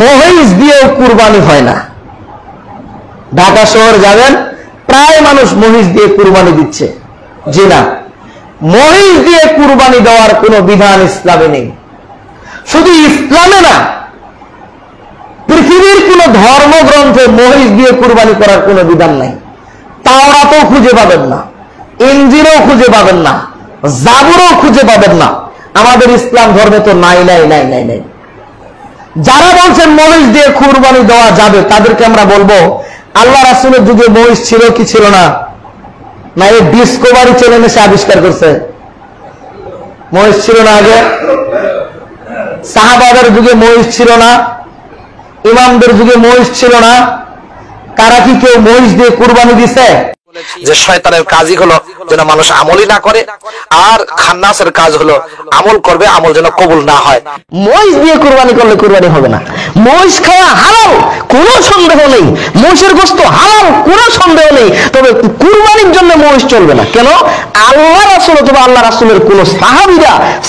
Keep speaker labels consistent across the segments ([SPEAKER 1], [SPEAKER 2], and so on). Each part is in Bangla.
[SPEAKER 1] মহিষ দিয়েও কুরবানি হয় না। ঢাকা শহর যাবেন, প্রায় মানুষ মহিষ দিয়ে কুরবানি দিচ্ছে। জি না, মহিষ দিয়ে কুরবানি দেওয়ার কোনো বিধান ইসলামে নেই। শুধু ইসলামে না, পৃথিবীর কোন ধর্মগ্রন্থে মহিষ দিয়ে কুরবানি করার কোনো বিধান নাই। তাওরাতেও খুঁজে পাবেন না, ইনজিলও খুঁজে পাবেন না, জাবুরও খুঁজে পাবেন না। আমাদের ইসলাম ধর্মে তো নাই নাই নাই নাই নাই। যারা বলছেন মহিষ দিয়ে কুরবানি দেওয়া যাবে, তাদেরকে আমরা বলবো, আল্লাহ রাসূলের যুগে মহিষ ছিল কি ছিল না? না এই ডিসকভারি চ্যানেল এসে আবিষ্কার করছে? মহিষ ছিল না আগে? সাহাবাদের যুগে মহিষ ছিল না? ইমামদের যুগে মহিষ ছিল না? তারা কি কেউ মহিষ দিয়ে কুরবানি দিছে?
[SPEAKER 2] যে শয়তানের কাজই হলো যেন মানুষ আমলই না করে, আর খান্নাসের কাজ হলো আমল করবে, আমল যেন কবুল না হয়।
[SPEAKER 1] মহিষ দিয়ে কুরবানি করলে কুরবানি হবে না। মহিষ খাওয়া হালাল, কোনো সন্দেহ নেই। মহিষের গোশত হালাল, কোনো সন্দেহ নেই। তবে কুরবানির জন্য মহিষ চলবে না। কেন? আল্লাহ রাসূল অথবা আল্লাহ রাসূলের কোন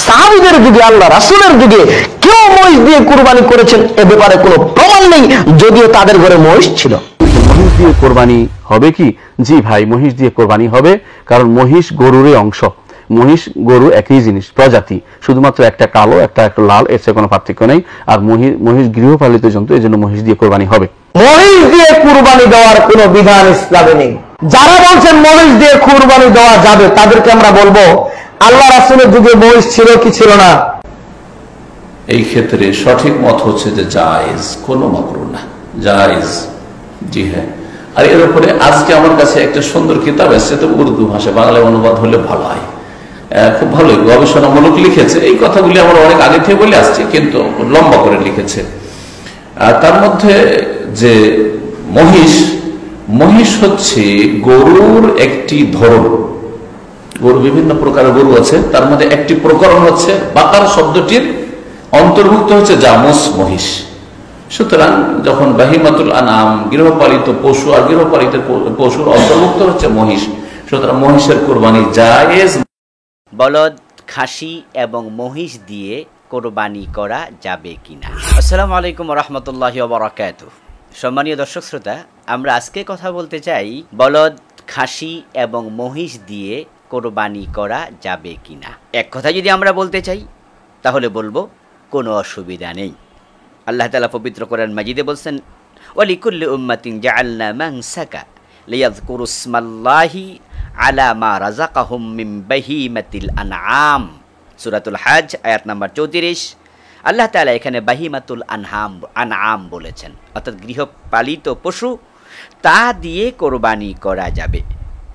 [SPEAKER 1] সাহাবীদের যুগে, আল্লাহ রাসূলের যুগে কেউ মহিষ দিয়ে কুরবানি করেছেন এ ব্যাপারে কোনো প্রমাণ নেই, যদিও তাদের ঘরে মহিষ ছিল।
[SPEAKER 3] মহিষ দিয়ে কোরবানি হবে কি? জি ভাই, মহিষ দিয়ে কোরবানি হবে, কারণ মহিষ গরুরই অংশ। মহিষ গরু একই জিনিস, প্রজাতি, শুধুমাত্র একটা কালো একটা লাল, এর চেয়ে কোনো পার্থক্য নেই। আর মহিষ গৃহপালিত জন্তু, এই জন্য মহিষ দিয়ে কোরবানি হবে।
[SPEAKER 1] মহিষ দিয়ে কুরবানি দেওয়ার কোনো বিধান ইসলামে নেই। যারা বলছেন মহিষ দিয়ে কুরবানি দেওয়া যাবে, তাদেরকে আমরা বলবো, আল্লাহ রাসূলের যুগে মহিষ ছিল কি ছিল না?
[SPEAKER 4] এই ক্ষেত্রে সঠিক মত হচ্ছে যে জায়েজ, কোনো মাকরুহ না, জায়েজ। জি হ্যাঁ। আর এর উপরে আজকে আমার কাছে একটা সুন্দর কিতাব এসেছে, তো উর্দু ভাষা, বাংলায় অনুবাদ হলে ভালো হয়। খুব ভালো গবেষণামূলক লিখেছে। এই কথাগুলি আমরা অনেক আগে থেকে বলে আসছি, কিন্তু লম্বা করে লিখেছে। তার মধ্যে যে মহিষ হচ্ছে গরুর একটি ধরন। গরু বিভিন্ন প্রকারের গরু আছে, তার মধ্যে একটি প্রকরণ হচ্ছে বাকার শব্দটির অন্তর্ভুক্ত হচ্ছে জামুস মহিষ। সুতরাং যখন বাহিমাতুল আনাম, গৃহপালিত পশু আর গৃহপালিত পশুর অন্তর্ভুক্ত হচ্ছে মহিষ, সুতরাং মহিষের কোরবানি জায়েজ।
[SPEAKER 5] বলদ, খাসি এবং মহিষ দিয়ে কোরবানি করা যাবে কিনা? আসসালামু আলাইকুম রহমতুল্লাহি ওয়া বারাকাতুহু। সম্মানীয় দর্শক শ্রোতা, আমরা আজকে কথা বলতে চাই বলদ, খাসি এবং মহিষ দিয়ে কোরবানি করা যাবে কিনা। এক কথা যদি আমরা বলতে চাই তাহলে বলবো কোনো অসুবিধা নেই। আল্লাহ তাআলা পবিত্র কোরআন মাজিদে বলছেন, ওয়ালিকুল্লি উম্মাতিন জাআলনা মানসাকা লিয়াযকুরু ইসমাল্লাহি আলা মা রাযাকাহুম মিন বাহিমাতিল আনআম। সূরাতুল হজ আয়াত নাম্বার 34। আল্লাহ তাআলা এখানে বাহিমাতুল আনআম বলেছেন, অর্থাৎ গৃহপালিত পশু, তা দিয়ে কোরবানি করা যাবে।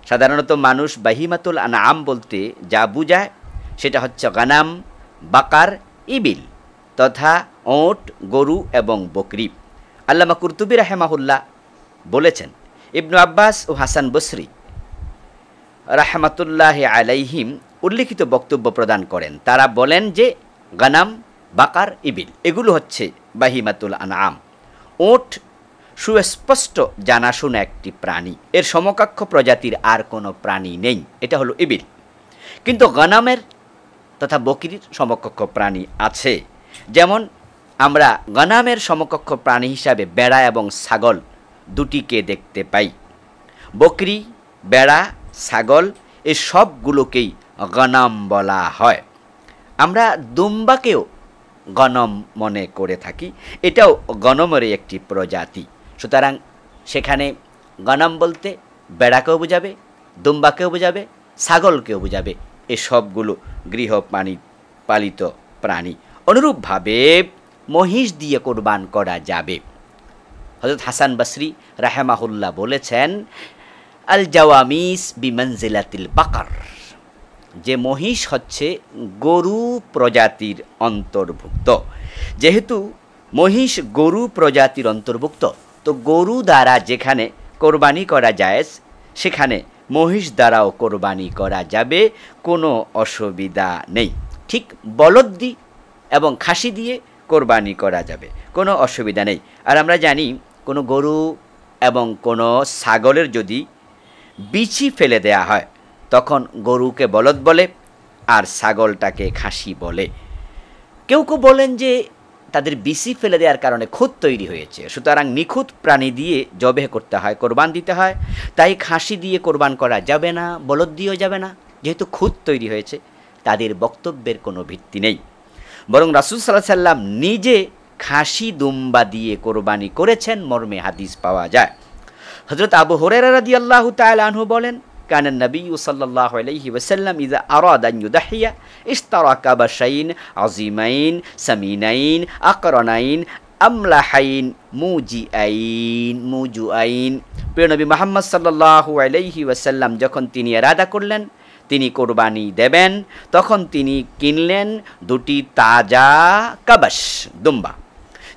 [SPEAKER 5] সাধারণত মানুষ বাহিমাতুল আনআম বলতে যা বুঝায় সেটা হচ্ছে গানাম, বাকার, ইবিল তথা ওট, গরু এবং বকরি। আল্লামা কুরতুবী রাহিমাহুল্লাহ বলেছেন, ইবনু আব্বাস ও হাসান বসরি রাহমাতুল্লাহি আলাইহিম উল্লিখিত বক্তব্য প্রদান করেন। তারা বলেন যে গানাম, বাকার, ইবিল এগুলো হচ্ছে বাহিমাতুল আনআম। ওট সুস্পষ্ট জানাশোনা একটি প্রাণী, এর সমকক্ষ প্রজাতির আর কোনো প্রাণী নেই, এটা হলো ইবিল। কিন্তু গানামের তথা বকরির সমকক্ষ প্রাণী আছে। যেমন আমরা গানামের সমকক্ষ প্রাণী হিসাবে বেড়া এবং ছাগল দুটিকে দেখতে পাই। বকরি, বেড়া, ছাগল এই সবগুলোকেই গনাম বলা হয়। আমরা দুম্বাকেও গনম মনে করে থাকি, এটাও গনমের একটি প্রজাতি। সুতরাং সেখানে গনম বলতে বেড়াকেও বোঝাবে, দুম্বাকেও বোঝাবে, ছাগলকেও বোঝাবে। এ সবগুলো গৃহপালিত প্রাণী। অনুরূপভাবে মহিষ দিয়ে কোরবান করা যাবে। হযরত হাসান বসরি রাহিমাহুল্লাহ বলেছেন, আল জাওয়ামিস বিমানজিলাতিল বাকার, যে মহিষ হচ্ছে গরু প্রজাতির অন্তর্ভুক্ত। যেহেতু মহিষ গরু প্রজাতির অন্তর্ভুক্ত, তো গরু দ্বারা যেখানে কোরবানি করা যায় সেখানে মহিষ দ্বারাও কোরবানি করা যাবে, কোনো অসুবিধা নেই। ঠিক বলদ দিয়ে এবং খাসি দিয়ে কোরবানি করা যাবে, কোনো অসুবিধা নেই। আর আমরা জানি কোনো গরু এবং কোনো ছাগলের যদি বিচি ফেলে দেয়া হয় তখন গরুকে বলদ বলে আর ছাগলটাকে খাসি বলে। কেউ কেউ বলেন যে তাদের বিসি ফেলে দেওয়ার কারণে খুঁত তৈরি হয়েছে। সুতরাং নিখুঁত প্রাণী দিয়ে জবেহ করতে হয়, কোরবান দিতে হয়। তাই খাসি দিয়ে কোরবান করা যাবে না, বলদ দিয়েও যাবে না, যেহেতু খুঁত তৈরি হয়েছে। তাদের বক্তব্যের কোনো ভিত্তি নেই। বরং রাসূল সাল্লাল্লাহু আলাইহি ওয়াসাল্লাম নিজে খাসি দুম্বা দিয়ে কোরবানি করেছেন মর্মে হাদিস পাওয়া যায়। হযরত আবু হুরায়রা রাদিয়াল্লাহু তাআলা আনহু বলেন, কানা নবী সাল্লাল্লাহু আলাইহি ওয়াসাল্লাম ইযা আরাদা আন ইউদাহিয়া ইশতারা কাবাশাইন আযীমাইন সামিনাইন আকরানাইন আমলাহাইন মুজুআইন। প্রিয় নবী মুহাম্মদ সাল্লাল্লাহু আলাইহি ওয়াসাল্লাম যখন তিনি ইরাদা করলেন তিনি কোরবানি দেবেন, তখন তিনি কিনলেন দুটি তাজা কাবাশ দুম্বা,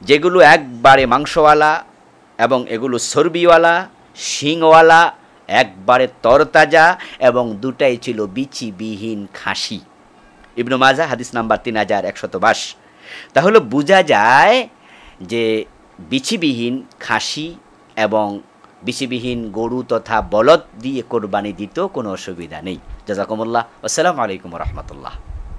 [SPEAKER 5] যেগুলো একবারে মাংসওয়ালা এবং এগুলো চর্বিওয়ালা, শিংওয়ালা, একবারে তরতাজা, এবং দুটাই ছিল বিচিবিহীন খাসি। ইবনু মাজাহ হাদিস নাম্বার 3122। তাহলে বোঝা যায় যে বিচিবিহীন খাসি এবং বিচিবিহীন গরু তথা বলদ দিয়ে কোরবানি দিতেও কোনো অসুবিধা নেই। জাযাকুমুল্লাহ। আসসালামু আলাইকুম ওয়া রাহমাতুল্লাহ।